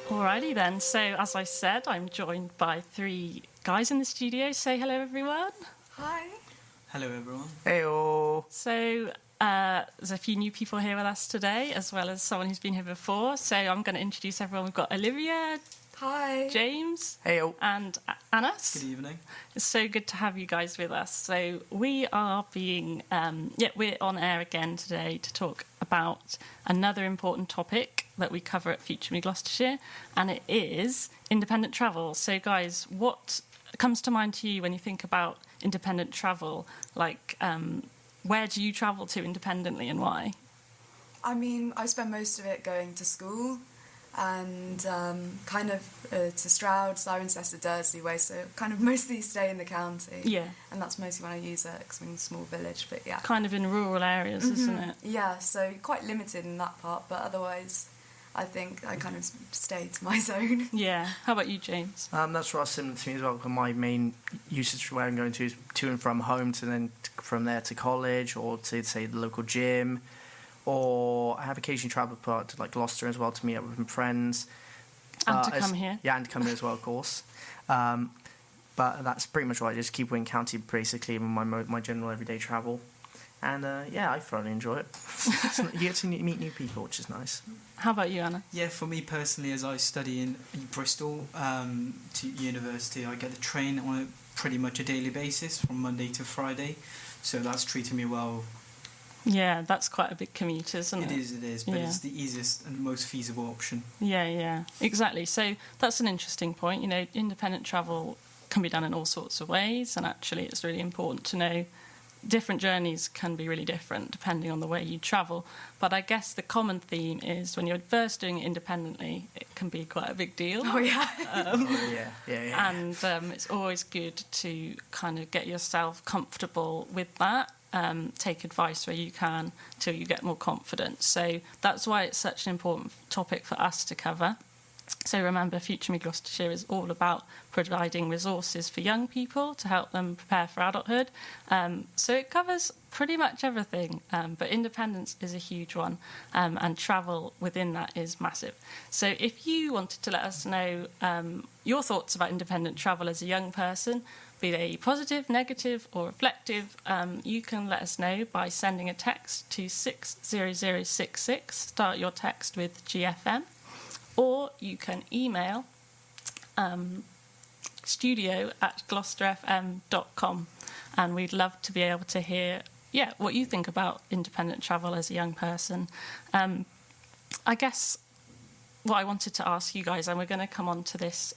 Alrighty then, so as I said, I'm joined by three guys in the studio. Say hello, everyone. Hi. Hello, everyone. Heyo. So there's a few new people here with us today, as well as someone who's been here before. So I'm going to introduce everyone. We've got Olivia. Hi. James. Heyo. And Anas. Good evening. It's so good to have you guys with us. So we are we're on air again today to talk about another important topic that we cover at Future Me Gloucestershire, and it is independent travel. So guys, what comes to mind to you when you think about independent travel? Like, where do you travel to independently and why? I mean, I spend most of it going to school and to Stroud, Cirencester, Dursley way, so kind of mostly stay in the county. Yeah. And that's mostly when I use it, because I'm in a small village, but yeah. Kind of in rural areas, isn't it? Yeah, so quite limited in that part, but otherwise I think I kind of stay to my zone. Yeah. How about you, James? That's rather similar to me as well. My main usage where I'm going to is to and from home, to then from there to college, or to, say, the local gym. Or I have occasionally travelled part to like Gloucester as well to meet up with friends. And to come here. Yeah, and to come here as well, of course. But that's pretty much what I just keep Wing County basically in my general everyday travel. And I thoroughly enjoy it. You get to meet new people, which is nice. How about you, Anna? Yeah, for me personally, as I study in Bristol to university, I get the train on pretty much a daily basis from Monday to Friday. So that's treating me well. Yeah, that's quite a big commute, isn't it? It is, but it's the easiest and most feasible option. Yeah, exactly. So that's an interesting point. You know, independent travel can be done in all sorts of ways, and actually it's really important to know different journeys can be really different depending on the way you travel. But I guess the common theme is when you're first doing it independently, it can be quite a big deal. Oh, yeah. Yeah. And it's always good to kind of get yourself comfortable with that. Take advice where you can till you get more confidence. So that's why it's such an important topic for us to cover. So remember, Future Me Gloucestershire is all about providing resources for young people to help them prepare for adulthood. So it covers pretty much everything, but independence is a huge one, and travel within that is massive. So if you wanted to let us know your thoughts about independent travel as a young person, be they positive, negative or reflective, you can let us know by sending a text to 60066. Start your text with GFM. Or you can email studio@gloucesterfm.com, and we'd love to be able to hear what you think about independent travel as a young person. I guess what I wanted to ask you guys, and we're going to come on to this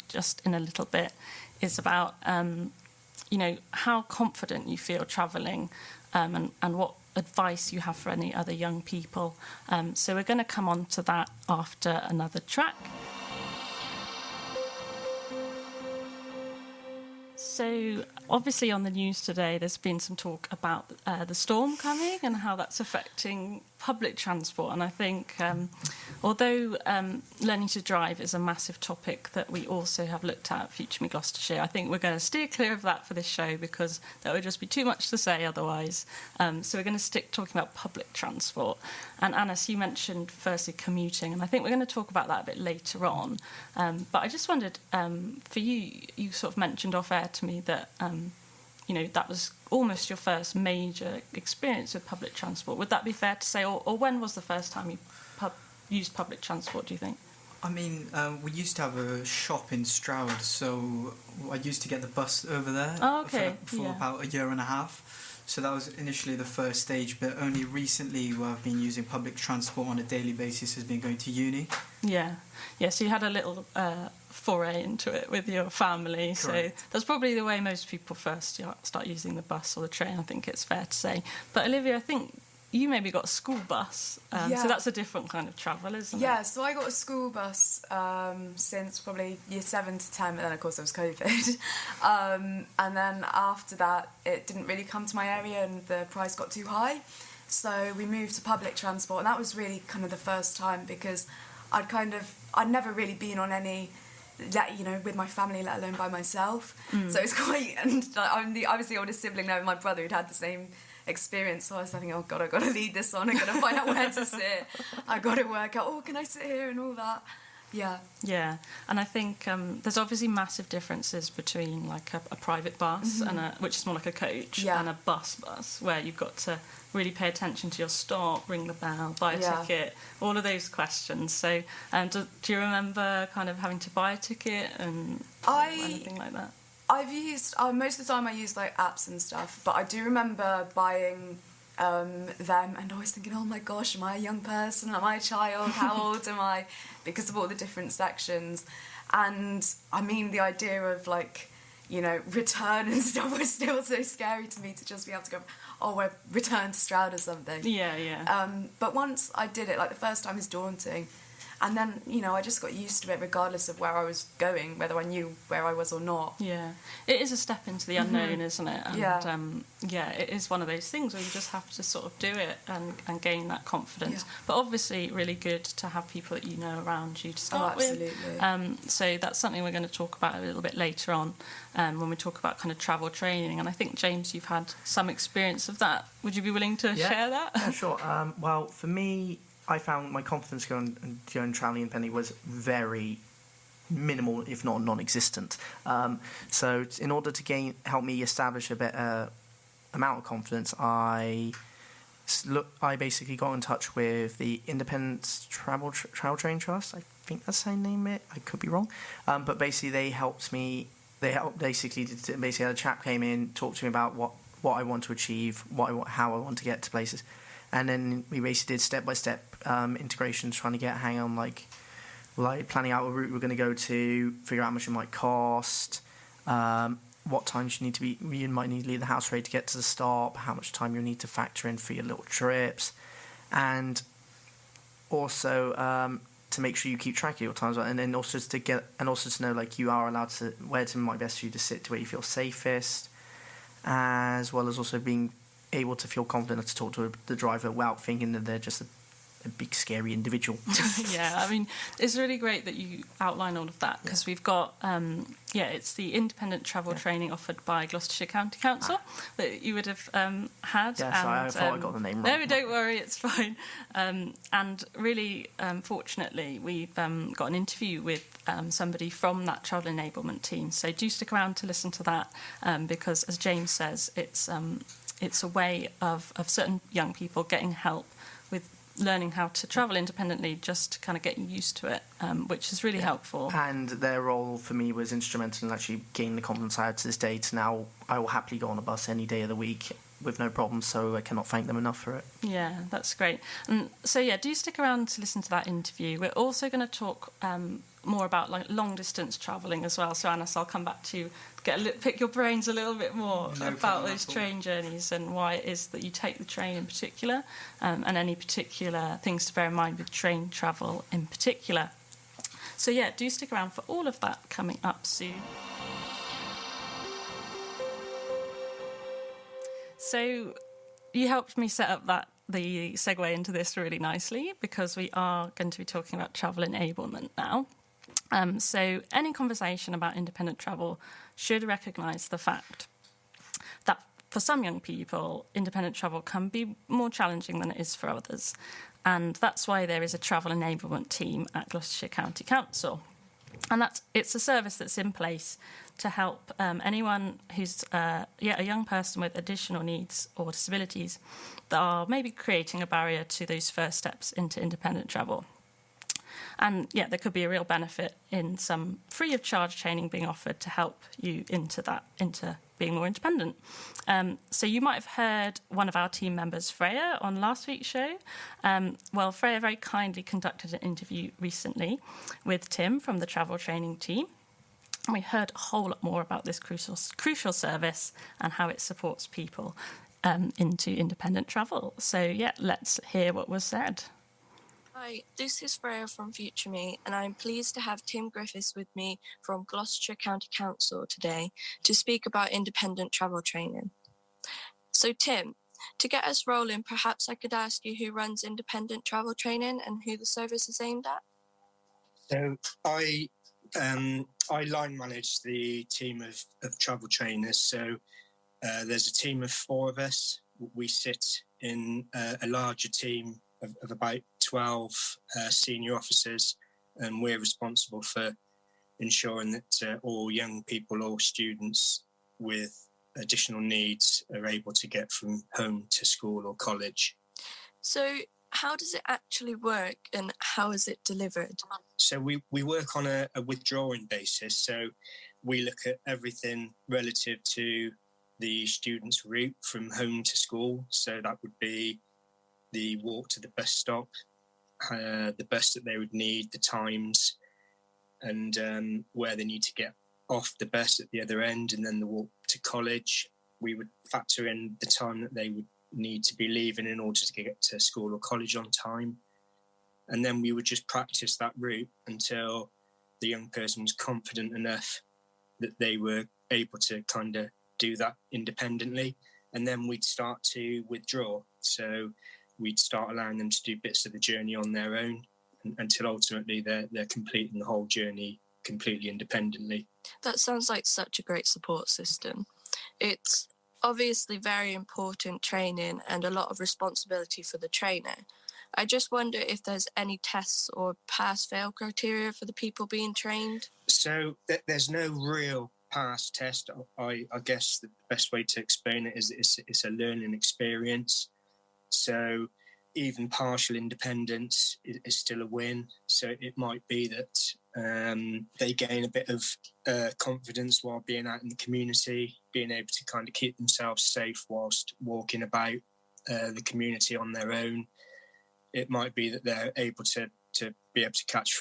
just in a little bit, is about how confident you feel travelling, and what advice you have for any other young people. So we're going to come on to that after another track. So obviously on the news today there's been some talk about the storm coming and how that's affecting public transport, and I think although learning to drive is a massive topic that we also have looked at Future Me Gloucestershire, I think we're going to steer clear of that for this show because that would just be too much to say otherwise. So we're going to stick talking about public transport. And Anas, you mentioned firstly commuting, and I think we're going to talk about that a bit later on. But I just wondered, for you sort of mentioned off air to me that that was almost your first major experience with public transport. Would that be fair to say? Or when was the first time you used public transport, do you think? I mean, we used to have a shop in Stroud, so I used to get the bus over there for about a year and a half. So that was initially the first stage, but only recently where I've been using public transport on a daily basis has been going to uni. Yeah, so you had a little foray into it with your family. Correct. So that's probably the way most people first start using the bus or the train, I think it's fair to say. But Olivia, I think you maybe got a school bus, so that's a different kind of travel, isn't it? Yeah, so I got a school bus since probably year 7 to 10, but then of course there was COVID. And then after that, it didn't really come to my area and the price got too high. So we moved to public transport, and that was really kind of the first time because I'd never really been on any, with my family, let alone by myself. So it's quite, and I was the oldest sibling there with my brother who'd had the same experience, so I was thinking, oh God, I've got to lead this on, I've got to find out where to sit, I've got to work out, can I sit here and all that. Yeah, and I think there's obviously massive differences between like a private bus and which is more like a coach, and a bus, where you've got to really pay attention to your stop, ring the bell, buy a ticket, all of those questions. So, do you remember kind of having to buy a ticket and anything like that? I've used most of the time I use like apps and stuff, but I do remember buying them and always thinking, oh my gosh, am I a young person? Am I a child? How old am I? Because of all the different sections. And I mean, the idea of like, you know, return and stuff was still so scary to me, to just be able to go, oh, we're return to Stroud or something. But once I did it, like the first time is daunting. And then, you know, I just got used to it regardless of where I was going, whether I knew where I was or not. Yeah. It is a step into the unknown, isn't it? And, it is one of those things where you just have to sort of do it and gain that confidence. Yeah. But obviously really good to have people that you know around you to start with. So that's something we're going to talk about a little bit later on when we talk about kind of travel training. And I think, James, you've had some experience of that. Would you be willing to share that? Yeah, sure. Well, for me, I found my confidence going travelling independently was very minimal, if not non-existent. So in order to help me establish a better amount of confidence, I basically got in touch with the Independent Travel Training Trust. I think that's how they name it. I could be wrong. But basically they helped me. Basically a chap came in, talked to me about what I want to achieve, how I want to get to places. And then we basically did step-by-step integrations, trying to get a hang on, like planning out a route we're going to go to, figure out how much it might cost, what times you might need to leave the house ready to get to the stop, how much time you'll need to factor in for your little trips, and also to make sure you keep track of your times, and then also to know like you are allowed to where it might be best for you to sit to where you feel safest, as well as also being able to feel confident to talk to the driver without thinking that they're just a big scary individual. Yeah, I mean, it's really great that you outline all of that, because we've got it's the independent travel training offered by Gloucestershire County Council that you would have had. Yeah, sorry, I thought I got the name wrong. No, don't worry, it's fine. And really, fortunately, we've got an interview with somebody from that Travel Enablement Team. So do stick around to listen to that, because as James says, it's a way of certain young people getting help with learning how to travel independently, just to kind of get used to it, which is really helpful. And their role for me was instrumental in actually gaining the confidence I have to this day. To now, I will happily go on a bus any day of the week with no problem, so I cannot thank them enough for it. Yeah, that's great. And so, do stick around to listen to that interview. We're also going to talk more about like long-distance travelling as well. So, Anas, I'll come back to you, pick your brains a little bit more about those train journeys and why it is that you take the train in particular, and any particular things to bear in mind with train travel in particular. So, do stick around for all of that coming up soon. So you helped me set up the segue into this really nicely, because we are going to be talking about travel enablement now. So any conversation about independent travel should recognise the fact that for some young people, independent travel can be more challenging than it is for others. And that's why there is a Travel Enablement Team at Gloucestershire County Council. And it's a service that's in place to help anyone who's a young person with additional needs or disabilities that are maybe creating a barrier to those first steps into independent travel. And there could be a real benefit in some free of charge training being offered to help you into being more independent. So you might have heard one of our team members, Freya, on last week's show. Freya very kindly conducted an interview recently with Tim from the Travel Training Team. And we heard a whole lot more about this crucial service and how it supports people into independent travel. So, let's hear what was said. Hi, this is Freya from Future Me, and I'm pleased to have Tim Griffiths with me from Gloucestershire County Council today to speak about independent travel training. So, Tim, to get us rolling, perhaps I could ask you who runs independent travel training and who the service is aimed at? So, I line manage the team of travel trainers. So there's a team of 4 of us. We sit in a larger team of about 12 senior officers and we're responsible for ensuring that all young people, all students with additional needs are able to get from home to school or college. So how does it actually work and how is it delivered? So we work on a withdrawing basis. So we look at everything relative to the student's route from home to school. So that would be the walk to the bus stop, the bus that they would need, the times, and where they need to get off the bus at the other end, and then the walk to college. We would factor in the time that they would need to be leaving in order to get to school or college on time. And then we would just practice that route until the young person was confident enough that they were able to kind of do that independently. And then we'd start to withdraw. So we'd start allowing them to do bits of the journey on their own until ultimately they're completing the whole journey completely independently. That sounds like such a great support system. It's obviously very important training and a lot of responsibility for the trainer. I just wonder if there's any tests or pass-fail criteria for the people being trained. So there's no real pass test. I guess the best way to explain it is it's a learning experience. So even partial independence is still a win. So it might be that they gain a bit of confidence while being out in the community, being able to kind of keep themselves safe whilst walking about the community on their own. It might be that they're able to be able to catch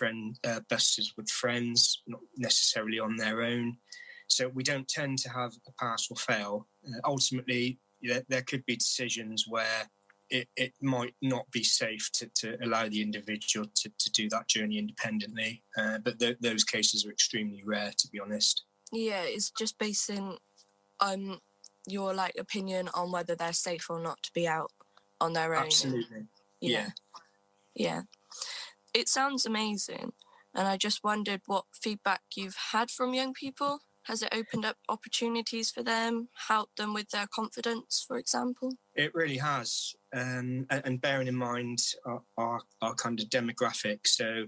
buses with friends, not necessarily on their own. So we don't tend to have a pass or fail. Ultimately, there could be decisions where it might not be safe to allow the individual to do that journey independently. But those cases are extremely rare, to be honest. Yeah, it's just basing your opinion on whether they're safe or not to be out on their own. Absolutely. Yeah. It sounds amazing. And I just wondered what feedback you've had from young people. Has it opened up opportunities for them, helped them with their confidence, for example? It really has. And bearing in mind our kind of demographic, so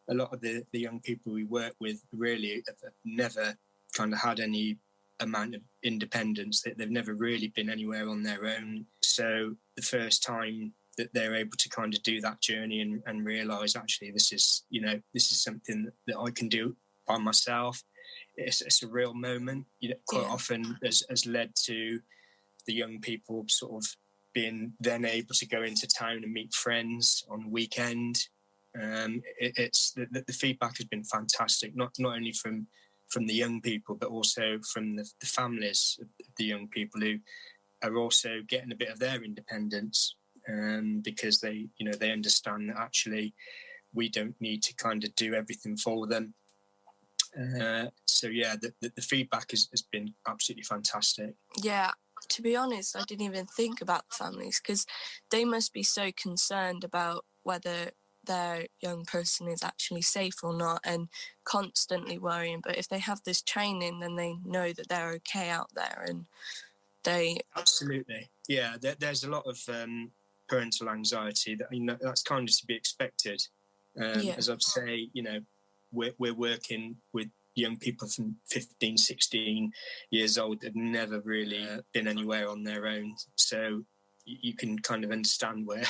a lot of the young people we work with really have never kind of had any amount of independence. They've never really been anywhere on their own. So the first time that they're able to kind of do that journey and realise, actually, this is something that I can do by myself. It's a real moment. Quite often has led to the young people sort of being then able to go into town and meet friends on the weekend. It's the feedback has been fantastic, not only from the young people, but also from the families of the young people who are also getting a bit of their independence, because they understand that actually we don't need to kind of do everything for them. The feedback has been absolutely fantastic. Yeah, to be honest, I didn't even think about the families because they must be so concerned about whether their young person is actually safe or not and constantly worrying. But if they have this training, then they know that they're okay out there and they... Absolutely. Yeah, there's a lot of parental anxiety that's kind of to be expected. As I've said, we're working with young people from 15, 16 years old that have never really been anywhere on their own. So you can kind of understand where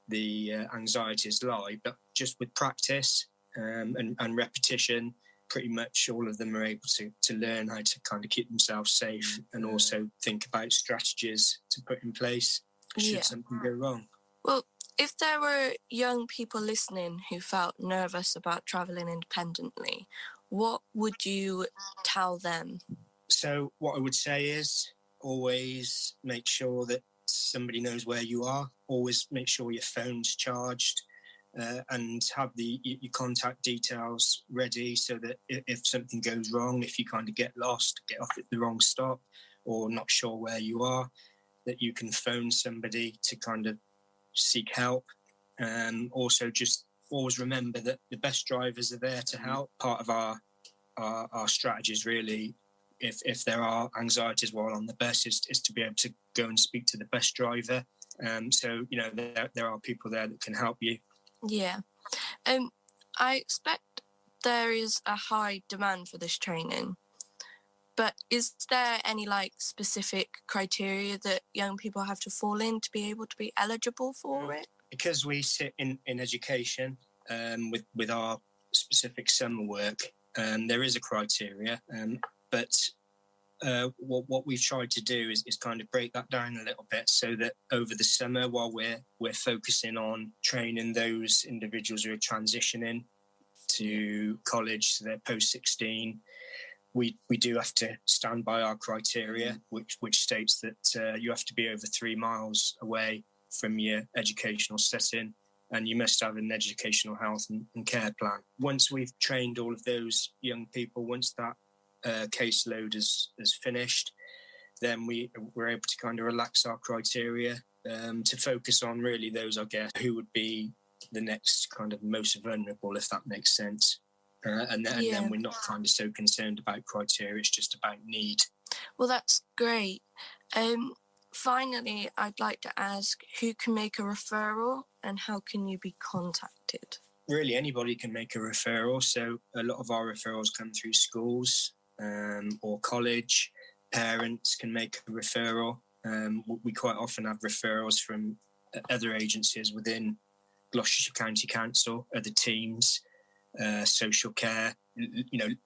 the anxieties lie. But just with practice and repetition, pretty much all of them are able to learn how to kind of keep themselves safe and also think about strategies to put in place should something go wrong. Well, if there were young people listening who felt nervous about travelling independently, what would you tell them? So what I would say is always make sure that somebody knows where you are. Always make sure your phone's charged and have your contact details ready so that if something goes wrong, if you kind of get lost, get off at the wrong stop or not sure where you are, that you can phone somebody to kind of seek help. Also just always remember that the best drivers are there to help. Part of our strategies really, if there are anxieties while on the bus, is to be able to go and speak to the bus driver. So there are people there that can help you. Yeah. I expect there is a high demand for this training, but is there any specific criteria that young people have to fall in to be able to be eligible for it? Because we sit in education with our specific summer work, there is a criteria, but what we've tried to do is kind of break that down a little bit, so that over the summer, while we're focusing on training those individuals who are transitioning to college, so they're post-16, we do have to stand by our criteria, which states that you have to be over 3 miles away from your educational setting, and you must have an educational health and care plan. Once we've trained all of those young people, once that caseload is finished, then we're able to kind of relax our criteria to focus on really those, I guess, who would be the next kind of most vulnerable, if that makes sense. And then we're not kind of so concerned about criteria, it's just about need. Well, that's great. Finally, I'd like to ask, who can make a referral and how can you be contacted? Really, anybody can make a referral. So a lot of our referrals come through schools or college. Parents can make a referral. We quite often have referrals from other agencies within Gloucestershire County Council, other teams, social care.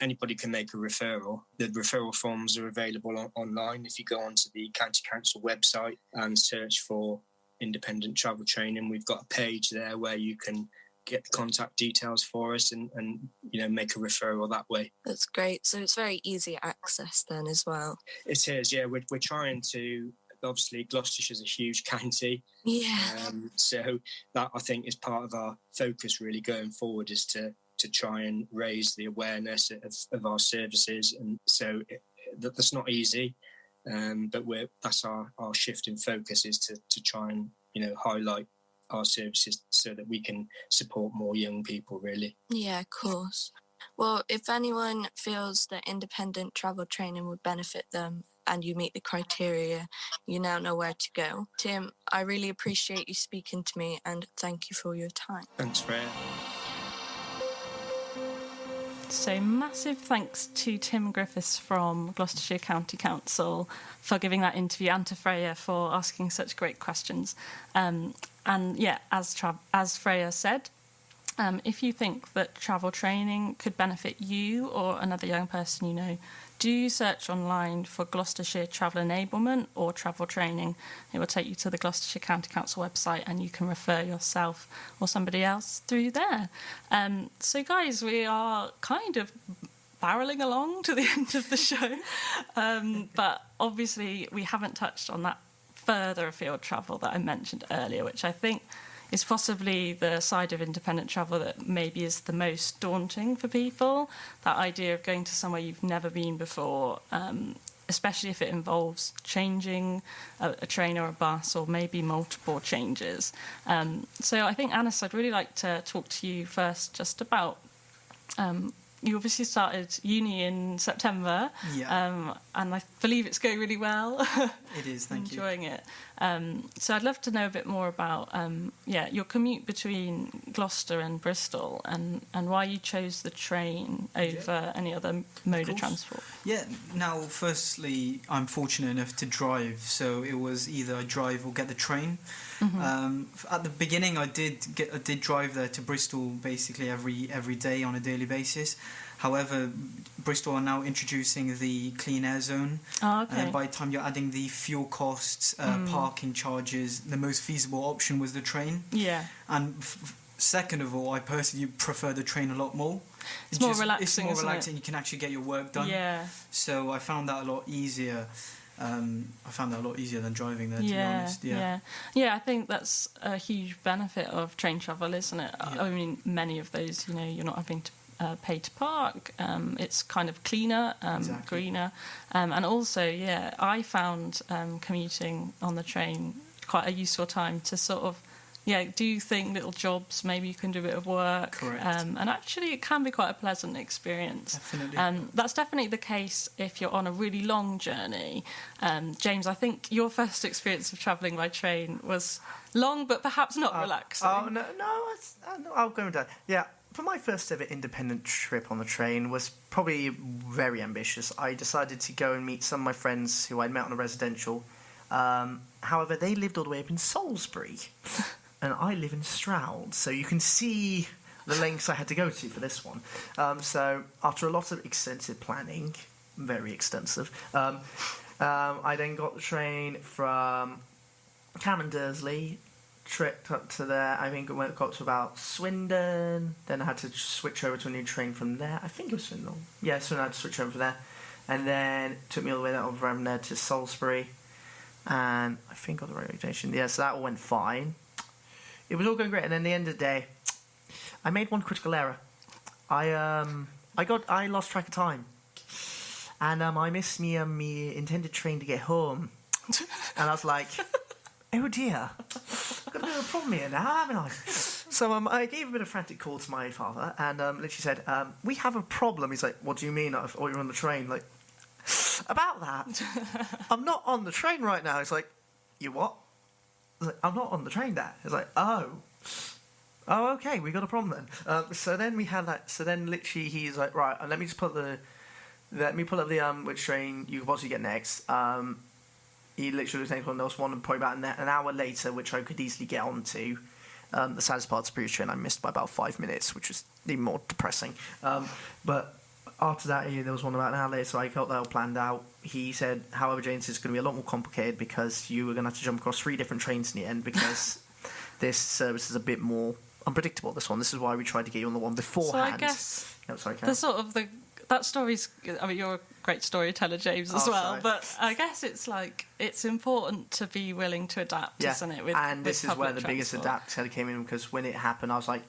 Anybody can make a referral. The referral forms are available online. If you go onto the County Council website and search for independent travel training, we've got a page there where you can get the contact details for us and make a referral that way. That's great. So it's very easy access then as well. It is, yeah. We're trying to, obviously Gloucestershire's a huge county. Yeah. So that, I think, is part of our focus really going forward, is to try and raise the awareness of our services. And so that's not easy, but that's our shift in focus, is to try and highlight our services so that we can support more young people, really. Yeah, of course. Well, if anyone feels that independent travel training would benefit them and you meet the criteria, you now know where to go. Tim, I really appreciate you speaking to me and thank you for your time. Thanks, Freya. So massive thanks to Tim Griffiths from Gloucestershire County Council for giving that interview, and to Freya for asking such great questions. And yeah, as Freya said, if you think that travel training could benefit you or another young person you know, do search online for Gloucestershire Travel Enablement or Travel Training. It will take you to the Gloucestershire County Council website and you can refer yourself or somebody else through there. So guys, we are kind of barreling along to the end of the show, but obviously we haven't touched on that further afield travel that I mentioned earlier, which I think is possibly the side of independent travel that maybe is the most daunting for people. That idea of going to somewhere you've never been before, especially if it involves changing a train or a bus, or maybe multiple changes. So I think, Anis, I'd really like to talk to you first just about, you obviously started uni in September, and I believe it's going really well. It is, thank you. Enjoying it. So I'd love to know a bit more about your commute between Gloucester and Bristol, and why you chose the train over any other mode of transport. Yeah, now firstly, I'm fortunate enough to drive, so it was either I drive or get the train. Mm-hmm. At the beginning, I did drive there to Bristol basically every day on a daily basis. However, Bristol are now introducing the clean air zone. Oh, okay. By the time you're adding the fuel costs, parking charges, the most feasible option was the train. Yeah. And second of all, I personally prefer the train a lot more. It's more relaxing. It's more relaxing. You can actually get your work done. Yeah. So I found that a lot easier. Than driving there, to be honest. Yeah, I think that's a huge benefit of train travel, isn't it? Yeah. I mean, many of those, you're not having to pay to park. It's kind of cleaner, exactly. Greener, and also, I found commuting on the train quite a useful time to sort of do little jobs. Maybe you can do a bit of work. Correct. And actually it can be quite a pleasant experience. Definitely. That's definitely the case if you're on a really long journey. James, I think your first experience of travelling by train was long, but perhaps not relaxing. Oh, no, I'll go with that. Yeah, for my first ever independent trip on the train was probably very ambitious. I decided to go and meet some of my friends who I'd met on a residential. However, they lived all the way up in Salisbury, and I live in Stroud, so you can see the lengths I had to go to for this one. So after a lot of extensive planning, very extensive, I then got the train from Cameron Dursley, tripped up to there. I think it got to about Swindon. Then I had to switch over to a new train from there. I think it was Swindon. Yeah, Swindon. I had to switch over from there, and then it took me all the way over from there to Salisbury, and I think got the railway station. Yeah, so that all went fine. It was all going great, and then at the end of the day, I made one critical error. I lost track of time, and I missed me intended train to get home, and I was like, oh dear, I've got a bit of a problem here now, haven't I? So I gave a bit of frantic call to my father, and literally said, we have a problem. He's like, what do you mean? I thought you were on the train. Like, about that, I'm not on the train right now. He's like, you what? I was like, I'm not on the train, Dad. He's like, oh, okay, we got a problem then. So then we had that. So then literally he's like, right, let me pull up the which train you could possibly get next. He literally was saying, well, there was one probably about an hour later, which I could easily get onto. The saddest part's the previous train I missed by about 5 minutes, which was even more depressing. But after that, there was one about an hour later, so I got that all planned out. He said, however, James, it's going to be a lot more complicated because you were going to have to jump across 3 different trains in the end because this service is a bit more unpredictable, this one. This is why we tried to get you on the one beforehand. So I guess sorry, that story's... I mean, you're a great storyteller, James, as well. Sorry. But I guess it's like, it's important to be willing to adapt, isn't it? And this is where the biggest adapt came in, because when it happened, I was like,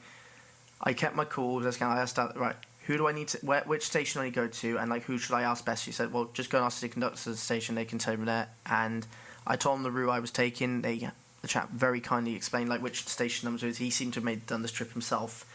I kept my cool. I asked, right, who do I need to... which station do I need to go to? And, like, who should I ask best? He said, well, just go and ask the conductor of the station. They can tell me there. And I told him the route I was taking. The chap very kindly explained, like, which station numbers it was. He seemed to have done this trip himself.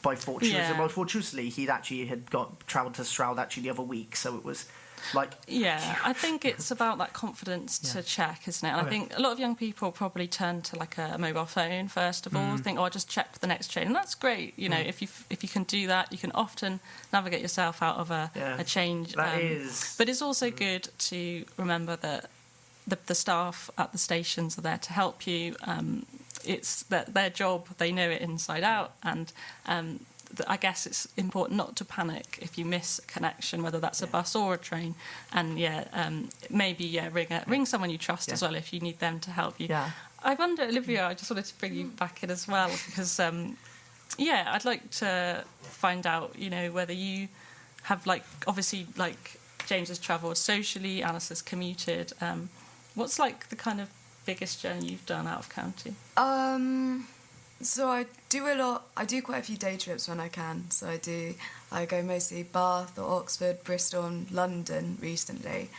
By fortuitously, he'd actually travelled to Stroud actually the other week, so it was like... Yeah, I think it's about that confidence to check, isn't it? And I think a lot of young people probably turn to like a mobile phone first of all, think, I'll just check for the next train, and that's great. You know, if you can do that, you can often navigate yourself out of a change. That is... But it's also good to remember that the staff at the stations are there to help you. It's their job, they know it inside out, and I guess it's important not to panic if you miss a connection, whether that's a bus or a train, and maybe ring someone you trust as well if you need them to help you. I wonder, Olivia, I just wanted to bring you back in as well, because I'd like to find out, you know, whether you have, like, obviously, like, James has travelled socially, Alice has commuted. What's like the kind of biggest journey you've done out of county? So I do quite a few day trips when I can. So I go mostly Bath or Oxford, Bristol and London recently.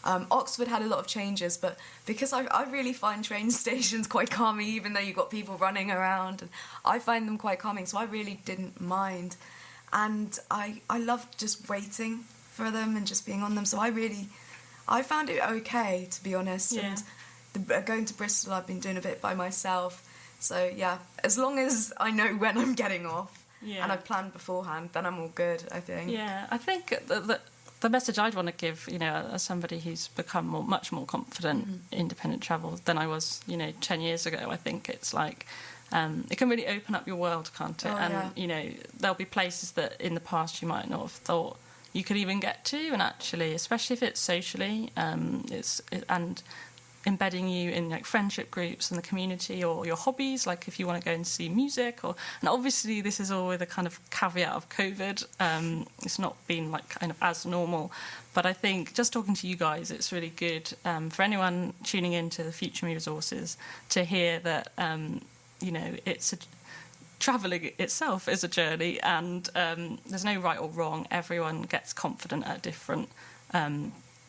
Oxford had a lot of changes, but because I really find train stations quite calming, even though you've got people running around, and I find them quite calming, so I really didn't mind. And I loved just waiting for them and just being on them, so I found it okay, to be honest. Yeah. And going to Bristol, I've been doing a bit by myself. So, yeah, as long as I know when I'm getting off and I've planned beforehand, then I'm all good, I think. Yeah, I think the message I'd want to give, you know, as somebody who's become much more confident independent travel than I was, you know, 10 years ago, I think it's like... it can really open up your world, can't it? You know, there'll be places that in the past you might not have thought you could even get to, and actually, especially if it's socially, and embedding you in like friendship groups and the community, or your hobbies, like if you want to go and see music, and obviously this is all with a kind of caveat of COVID. It's not been like kind of as normal, but I think just talking to you guys, it's really good for anyone tuning into the Future Me resources to hear that you know, travelling itself is a journey, and there's no right or wrong. Everyone gets confident at a different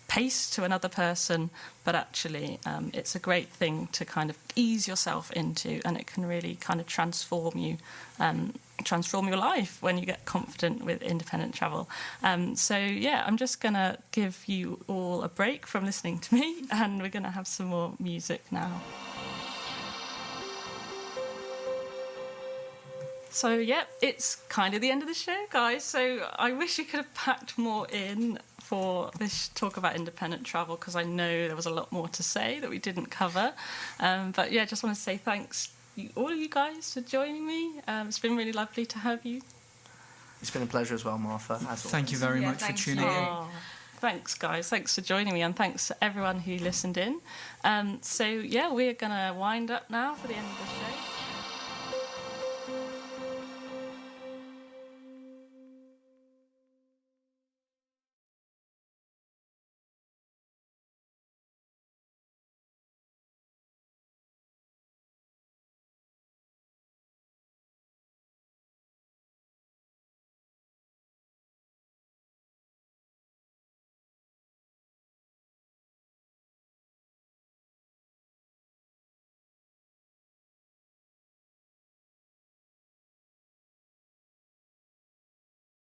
pace to another person, but actually it's a great thing to kind of ease yourself into, and it can really kind of transform your life when you get confident with independent travel. So yeah, I'm just gonna give you all a break from listening to me, and we're gonna have some more music now. So, yeah, it's kind of the end of the show, guys. So I wish we could have packed more in for this talk about independent travel, because I know there was a lot more to say that we didn't cover. But, yeah, just want to say thanks, all of you guys, for joining me. It's been really lovely to have you. It's been a pleasure as well, Martha. Thank you very much for tuning in. Oh, thanks, guys. Thanks for joining me, and thanks to everyone who listened in. So, yeah, we're going to wind up now for the end of the show.